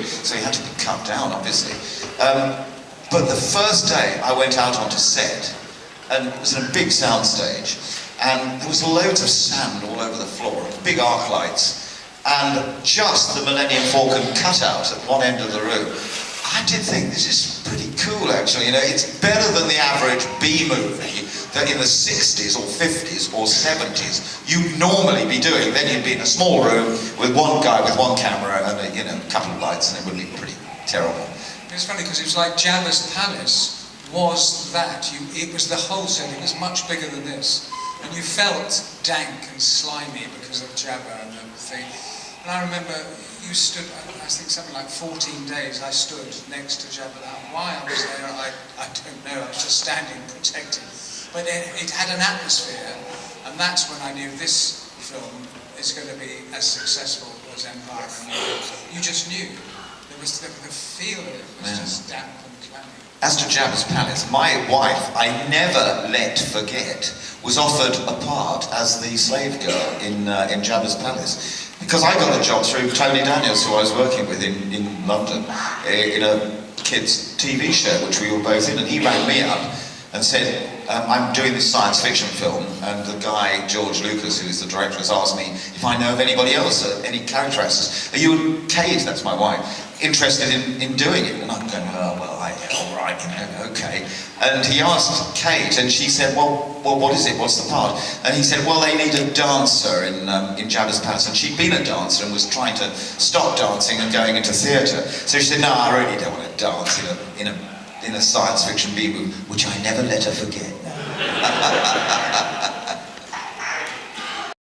so he had to be cut down, obviously. But the first day I went out onto set, and it was in a big soundstage, and there was loads of sand all over the floor, big arc lights, and just the Millennium Falcon cutout at one end of the room. I did think, this is pretty cool actually, you know, it's better than the average B-movie that in the 60s or 50s or 70s you'd normally be doing. Then you'd be in a small room with one guy with one camera and a couple of lights, and it would be pretty terrible. It's funny because it was like Jabba's palace was that. It was the whole set, it was much bigger than this. And you felt dank and slimy because of Jabba and the thing. And I remember you stood, I think something like 14 days I stood next to Jabba. Why I was there, I don't know, I was just standing protecting. But it had an atmosphere, and that's when I knew this film is going to be as successful as Empire. And you just knew. There was the feel of it was just damp and clammy. As to Jabba's palace, my wife, I never let forget, was offered a part as the slave girl in Jabba's palace. Because I got the job through Tony Daniels, who I was working with in London, in a kids' TV show, which we were both in, and he rang me up and said, I'm doing this science fiction film, and the guy, George Lucas, who is the director, has asked me if I know of anybody else, any character actors. Are you, Kate, that's my wife, interested in doing it? And I'm going, oh, well, all right, okay. And he asked Kate, and she said, well, what is it? What's the part? And he said, well, they need a dancer in Jabba's palace. And she'd been a dancer and was trying to stop dancing and going into theatre. So she said, no, I really don't want to dance in a science fiction B-movie, which I never let her forget.